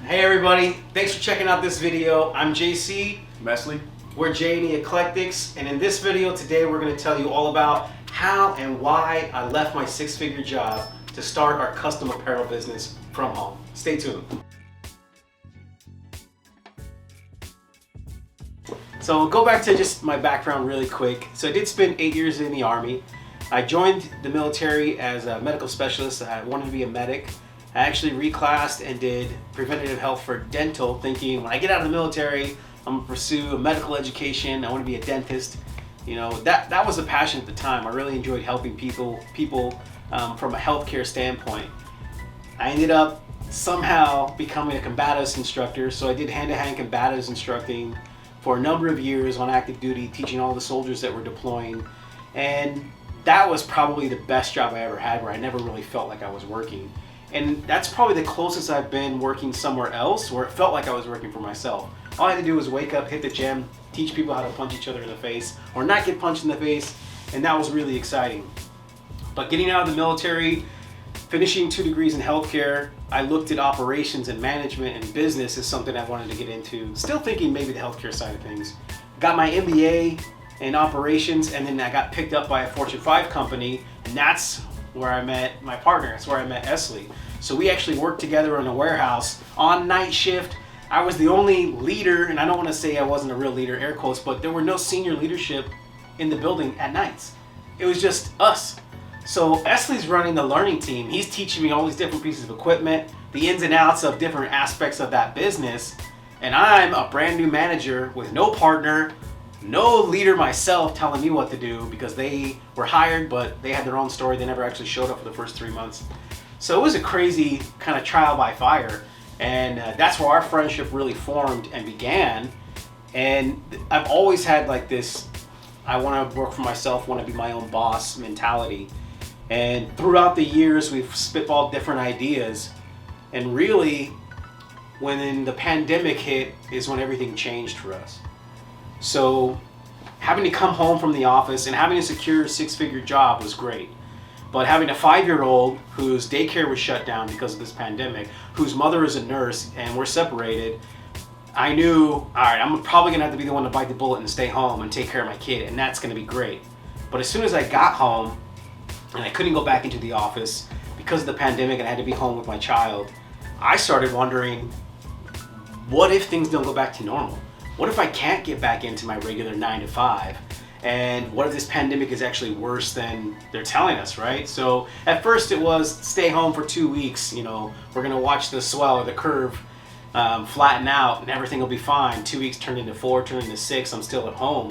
Hey everybody, thanks for checking out this video. I'm JC. Mesley. We're J&E Eclectics, and in this video today we're going to tell you all about how and why I left my six-figure job to start our custom apparel business from home. Stay tuned. So I'll go back to just my background really quick. So I did spend 8 years in the Army. I joined the military as a medical specialist. I wanted to be a medic. I actually reclassed and did preventative health for dental, thinking when I get out of the military, I'm gonna pursue a medical education. I want to be a dentist. You know, that was a passion at the time. I really enjoyed helping people from a healthcare standpoint. I ended up somehow becoming a combatives instructor, so I did hand-to-hand combatives instructing for a number of years on active duty, teaching all the soldiers that were deploying, and that was probably the best job I ever had, where I never really felt like I was working. And that's probably the closest I've been working somewhere else where it felt like I was working for myself. All I had to do was wake up, hit the gym, teach people how to punch each other in the face or not get punched in the face, and that was really exciting. But getting out of the military, finishing 2 degrees in healthcare, I looked at operations and management and business as something I wanted to get into. Still thinking maybe the healthcare side of things. Got my MBA in operations, and then I got picked up by a Fortune 5 company, and that's where I met my partner. That's where I met Esley. So we actually worked together in a warehouse on night shift. I was the only leader, and I don't want to say I wasn't a real leader, air quotes, but there were no senior leadership in the building at nights. It was just us. So Esley's running the learning team. He's teaching me all these different pieces of equipment, the ins and outs of different aspects of that business, and I'm a brand new manager with no partner, no leader myself telling me what to do, because they were hired but they had their own story. They never actually showed up for the first 3 months. So it was a crazy kind of trial by fire, and that's where our friendship really formed and began. And I've always had like this, I want to work for myself, want to be my own boss mentality. And throughout the years we've spitballed different ideas, and really when the pandemic hit is when everything changed for us. So having to come home from the office and having a secure 6-figure job was great. But having a 5-year-old whose daycare was shut down because of this pandemic, whose mother is a nurse, and we're separated, I knew, all right, I'm probably gonna have to be the one to bite the bullet and stay home and take care of my kid, and that's gonna be great. But as soon as I got home and I couldn't go back into the office because of the pandemic and I had to be home with my child, I started wondering, what if things don't go back to normal? What if I can't get back into my regular 9 to 5? And what if this pandemic is actually worse than they're telling us, right? So at first it was stay home for 2 weeks, you know, we're gonna watch the swell or the curve flatten out and everything will be fine. 2 weeks turned into 4, turned into 6, I'm still at home.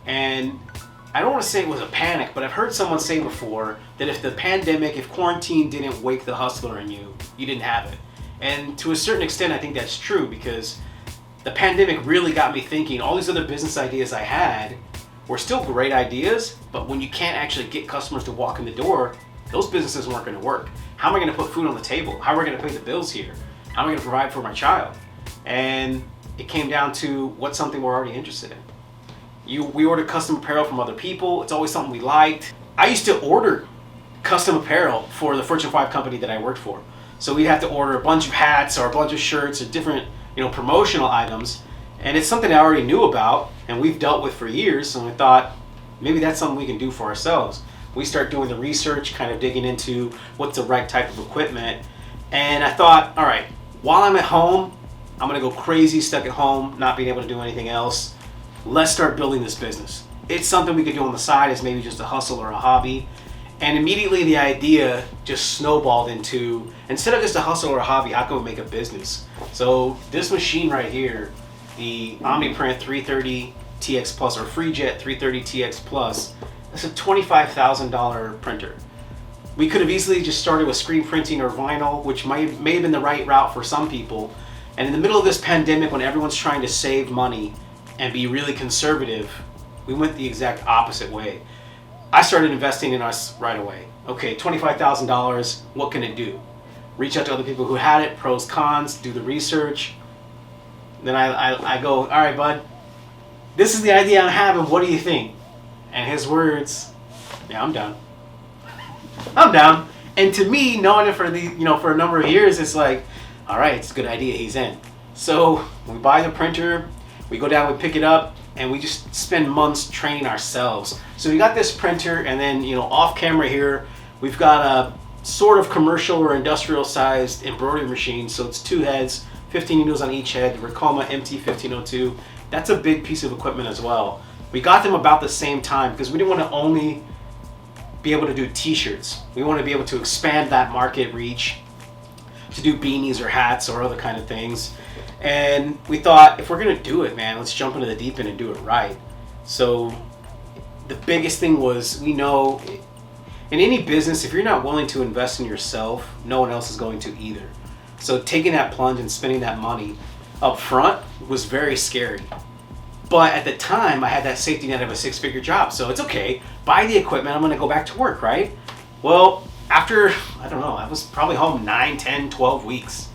And I don't wanna say it was a panic, but I've heard someone say before that if the pandemic, if quarantine didn't wake the hustler in you, you didn't have it. And to a certain extent, I think that's true, because the pandemic really got me thinking. All these other business ideas I had were still great ideas, but when you can't actually get customers to walk in the door, those businesses weren't gonna work. How am I gonna put food on the table? How am I gonna pay the bills here? How am I gonna provide for my child? And it came down to what's something we're already interested in. We order custom apparel from other people. It's always something we liked. I used to order custom apparel for the Fortune 5 company that I worked for. So we'd have to order a bunch of hats or a bunch of shirts or different, you know, promotional items, and it's something I already knew about and we've dealt with for years, and we thought maybe that's something we can do for ourselves. We start doing the research, kind of digging into what's the right type of equipment, and I thought, all right, while I'm at home, I'm gonna go crazy stuck at home, not being able to do anything else. Let's start building this business. It's something we could do on the side as maybe just a hustle or a hobby. And immediately the idea just snowballed into, instead of just a hustle or a hobby, how can we make a business? So this machine right here, the OmniPrint 330 TX Plus or Freejet 330 TX Plus, that's a $25,000 printer. We could have easily just started with screen printing or vinyl, which may have been the right route for some people. And in the middle of this pandemic, when everyone's trying to save money and be really conservative, we went the exact opposite way. I started investing in us right away. Okay, $25,000, what can it do? Reach out to other people who had it, pros, cons, do the research. Then I go, all right, bud, this is the idea I'm having, what do you think? And his words, yeah, I'm down. I'm down. And to me, knowing it for for a number of years, it's like, all right, it's a good idea, he's in. So we buy the printer, we go down, we pick it up, and we just spend months training ourselves. So we got this printer, and then, you know, off camera here, we've got a sort of commercial or industrial sized embroidery machine. So it's 2 heads, 15 needles on each head, the Ricoma MT1502. That's a big piece of equipment as well. We got them about the same time because we didn't want to only be able to do t-shirts. We want to be able to expand that market reach to do beanies or hats or other kind of things. And we thought, if we're gonna do it, man, let's jump into the deep end and do it right. So the biggest thing was, we know in any business, if you're not willing to invest in yourself, no one else is going to either. So taking that plunge and spending that money up front was very scary. But at the time, I had that safety net of a 6-figure job. So it's okay, buy the equipment, I'm gonna go back to work, right? Well, after, I don't know, I was probably home 9, 10, 12 weeks.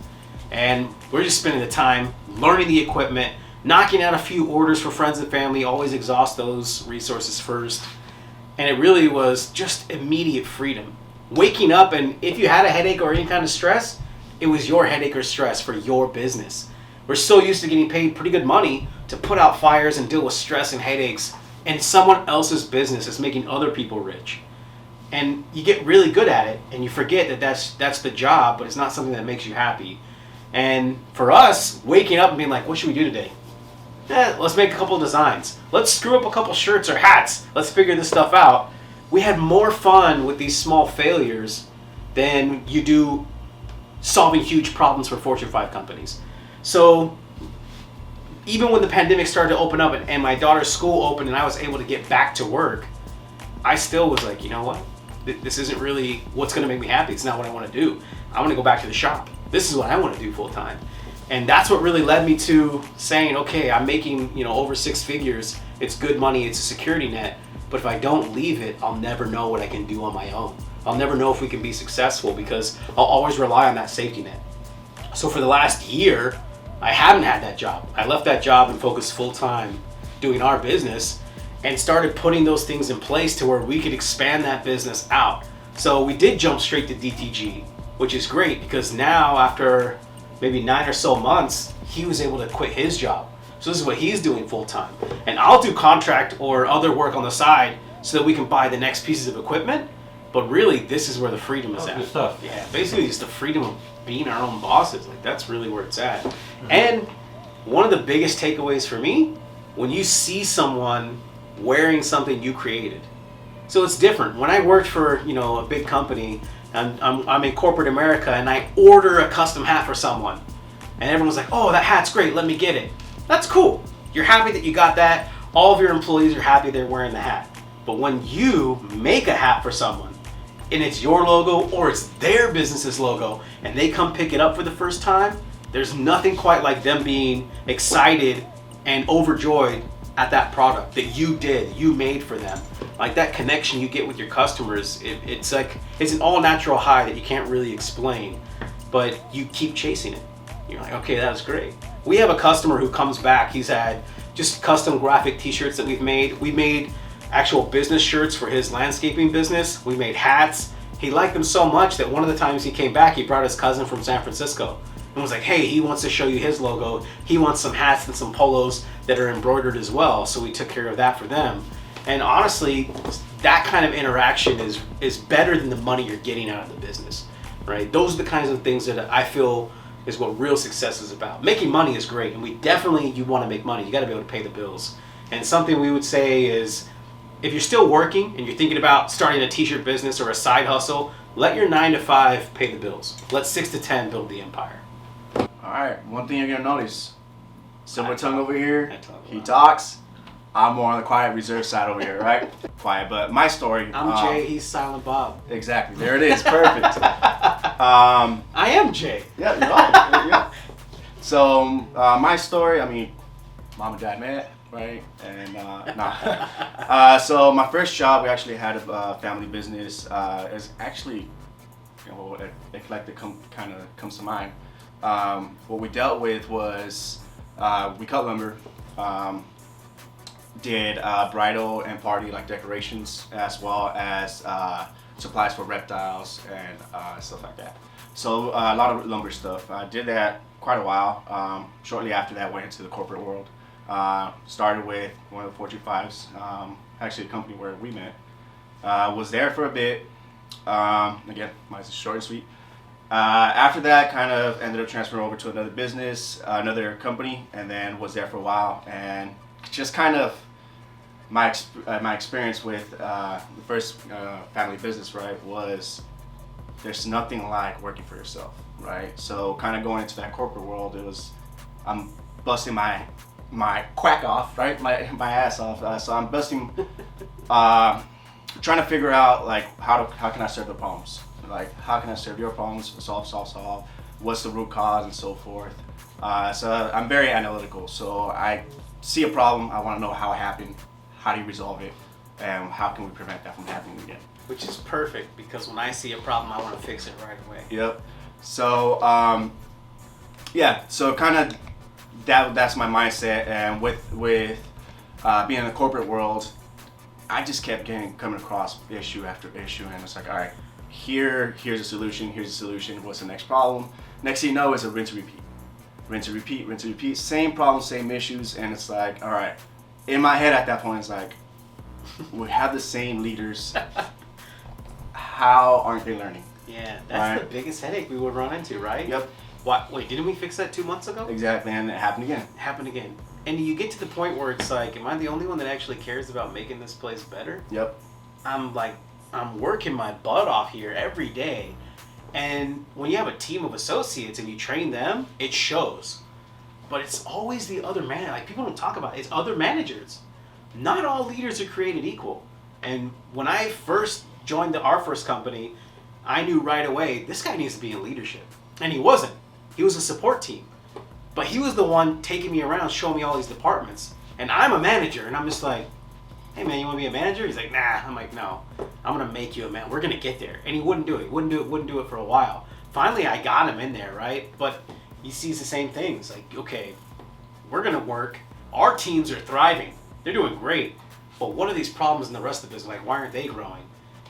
And we're just spending the time learning the equipment, knocking out a few orders for friends and family, always exhaust those resources first. And it really was just immediate freedom. Waking up, and if you had a headache or any kind of stress, it was your headache or stress for your business. We're so used to getting paid pretty good money to put out fires and deal with stress and headaches, and someone else's business is making other people rich. And you get really good at it, and you forget that that's the job, but it's not something that makes you happy. And for us, waking up and being like, what should we do today? Let's make a couple of designs. Let's screw up a couple shirts or hats. Let's figure this stuff out. We had more fun with these small failures than you do solving huge problems for Fortune 5 companies. So even when the pandemic started to open up and my daughter's school opened and I was able to get back to work, I still was like, you know what? This isn't really what's going to make me happy. It's not what I want to do. I want to go back to the shop. This is what I want to do full time. And that's what really led me to saying, okay, I'm making, you know, over 6 figures. It's good money. It's a security net. But if I don't leave it, I'll never know what I can do on my own. I'll never know if we can be successful because I'll always rely on that safety net. So for the last year, I haven't had that job. I left that job and focused full time doing our business and started putting those things in place to where we could expand that business out. So we did jump straight to DTG, which is great because now after maybe 9 or so months, he was able to quit his job. So this is what he's doing full time. And I'll do contract or other work on the side so that we can buy the next pieces of equipment. But really, this is where the freedom is at. Good stuff. Yeah, basically just the freedom of being our own bosses. Like, that's really where it's at. And one of the biggest takeaways for me, when you see someone wearing something you created. So it's different. When I worked for, you know, a big company, and I'm in corporate America, and I order a custom hat for someone, and everyone's like, oh, that hat's great, let me get it. That's cool. You're happy that you got that. All of your employees are happy they're wearing the hat. But when you make a hat for someone, and it's your logo or it's their business's logo, and they come pick it up for the first time, there's nothing quite like them being excited and overjoyed at that product that you did, you made for them. Like that connection you get with your customers, it's like, it's an all natural high that you can't really explain, but you keep chasing it. You're like, okay, that was great. We have a customer who comes back, he's had just custom graphic t-shirts that we've made. We made actual business shirts for his landscaping business. We made hats. He liked them so much that one of the times he came back, he brought his cousin from San Francisco and was like, hey, he wants to show you his logo. He wants some hats and some polos that are embroidered as well. So we took care of that for them. And honestly, that kind of interaction is better than the money you're getting out of the business, right? Those are the kinds of things that I feel is what real success is about. Making money is great, and you want to make money. You got to be able to pay the bills. And something we would say is, if you're still working and you're thinking about starting a t-shirt business or a side hustle, let your 9 to 5 pay the bills. Let 6 to 10 build the empire. All right, one thing you're gonna notice, Silver Tongue over here, he talks. I'm more on the quiet, reserved side over here, right? Quiet, but my story. I'm Jay, he's Silent Bob. Exactly, there it is, perfect. I am Jay. Yeah, you are. Yeah. So my story, I mean, mom and dad met, right? And so my first job, we actually had a family business. It's actually, you know, eclectic kind of comes to mind. What we dealt with was we cut lumber, did bridal and party like decorations, as well as supplies for reptiles and stuff like that. So a lot of lumber stuff. I did that quite a while. Shortly after that, went into the corporate world. Started with one of the Fortune 5s, actually a company where we met. Was there for a bit. Again, mine's short and sweet. After that, kind of ended up transferring over to another business, another company, and then was there for a while. And just kind of my experience with the first family business, right, was there's nothing like working for yourself, right? So kind of going into that corporate world, it was, I'm busting my quack off, right? My ass off. So I'm busting, trying to figure out like how can I serve the problems? Like how can I serve your problems? Solve. What's the root cause and so forth. So I'm very analytical. So I see a problem, I want to know how it happened, how do you resolve it, and how can we prevent that from happening again? Which is perfect, because when I see a problem, I want to fix it right away. Yep. So yeah. So kind of that's my mindset, and with being in the corporate world, I just kept coming across issue after issue, and it's like, all right, here's a solution, what's the next problem? Next thing you know, it's a rinse and repeat, same problems, same issues, and it's like, all right, in my head at that point, it's like, we have the same leaders, how aren't they learning? Yeah, that's the biggest headache we would run into, right? Yep. What? Wait, didn't we fix that 2 months ago? Exactly, and it happened again. And you get to the point where it's like, am I the only one that actually cares about making this place better? Yep. I'm working my butt off here every day. And when you have a team of associates and you train them, it shows. But it's always the other man. Like, people don't talk about it. It's other managers. Not all leaders are created equal. And when I first joined our first company, I knew right away, this guy needs to be in leadership. And he wasn't. He was a support team. But he was the one taking me around, showing me all these departments. And I'm a manager, and I'm just like, hey man, you want to be a manager? He's like, nah. I'm like, no, I'm going to make you a man. We're going to get there. And he wouldn't do it. He wouldn't do it for a while. Finally, I got him in there, right? But he sees the same things. Like, okay, we're going to work. Our teams are thriving. They're doing great. But what are these problems in the rest of the business? Like, why aren't they growing?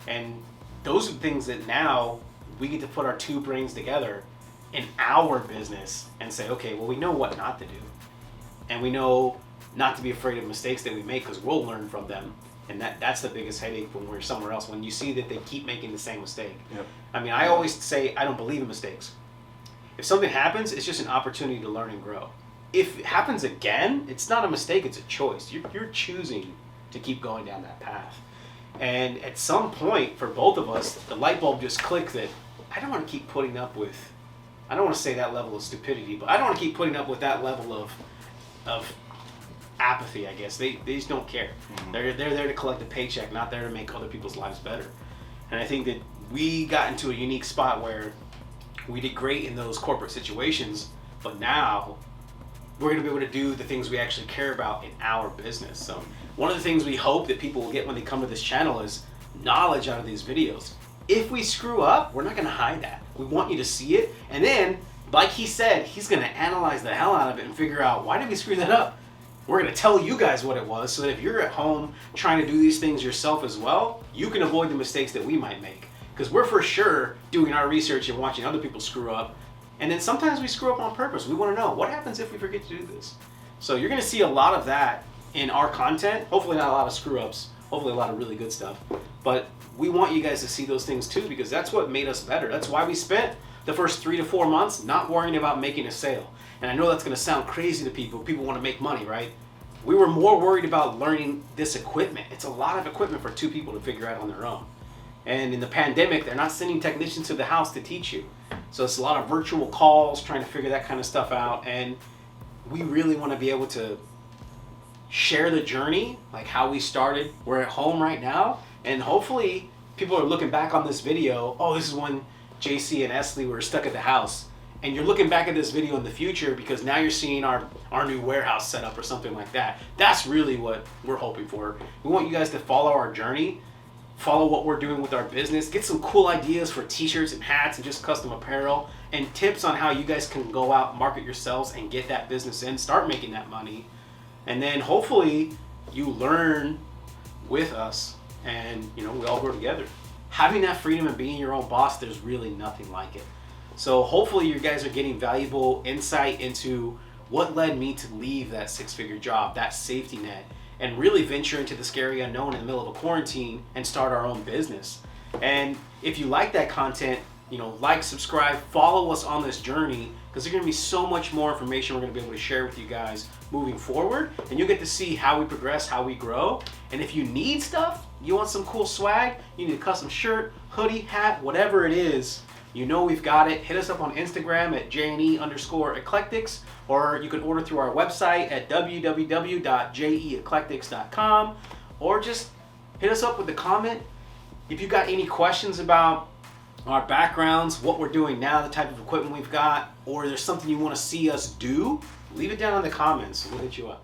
And those are things that now we get to put our two brains together in our business and say, okay, well, we know what not to do. And we know not to be afraid of mistakes that we make, because we'll learn from them. And that's the biggest headache when we're somewhere else, when you see that they keep making the same mistake. Yep. I mean, I always say I don't believe in mistakes. If something happens, it's just an opportunity to learn and grow. If it happens again, it's not a mistake, it's a choice. You're choosing to keep going down that path. And at some point, for both of us, the light bulb just clicked that I don't want to keep putting up with, I don't want to say that level of stupidity, but I don't want to keep putting up with that level of apathy, I guess. They just don't care. Mm-hmm. They're there to collect a paycheck, not there to make other people's lives better. And I think that we got into a unique spot where we did great in those corporate situations, but now we're going to be able to do the things we actually care about in our business. So one of the things we hope that people will get when they come to this channel is knowledge out of these videos. If we screw up, we're not going to hide that. We want you to see it. And then, like he said, he's going to analyze the hell out of it and figure out, why did we screw that up? We're going to tell you guys what it was, so that if you're at home trying to do these things yourself as well, you can avoid the mistakes that we might make. Because we're for sure doing our research and watching other people screw up. And then sometimes we screw up on purpose. We want to know, what happens if we forget to do this? So you're going to see a lot of that in our content. Hopefully not a lot of screw ups. Hopefully a lot of really good stuff. But we want you guys to see those things too, because that's what made us better. That's why we spent the first 3 to 4 months not worrying about making a sale. And I know that's going to sound crazy to people. People want to make money, right? We were more worried about learning this equipment. It's a lot of equipment for 2 people to figure out on their own. And in the pandemic, they're not sending technicians to the house to teach you. So it's a lot of virtual calls, trying to figure that kind of stuff out. And we really want to be able to share the journey, like how we started. We're at home right now, and hopefully people are looking back on this video, oh, this is when JC and Esley were stuck at the house. And you're looking back at this video in the future because now you're seeing our new warehouse setup or something like that. That's really what we're hoping for. We want you guys to follow our journey, follow what we're doing with our business, get some cool ideas for t-shirts and hats and just custom apparel, and tips on how you guys can go out, market yourselves, and get that business in, start making that money. And then hopefully you learn with us, and we all grow together. Having that freedom and being your own boss, there's really nothing like it. So hopefully you guys are getting valuable insight into what led me to leave that six-figure job, that safety net, and really venture into the scary unknown in the middle of a quarantine and start our own business. And if you like that content, like, subscribe, follow us on this journey, because there's going to be so much more information we're going to be able to share with you guys moving forward, and you'll get to see how we progress, how we grow. And if you need stuff, you want some cool swag, you need a custom shirt, hoodie, hat, whatever it is, we've got it. Hit us up on Instagram at J&E_Eclectics, or you can order through our website at www.jeeclectics.com, or just hit us up with a comment. If you've got any questions about our backgrounds, what we're doing now, the type of equipment we've got, or there's something you want to see us do, leave it down in the comments. We'll hit you up.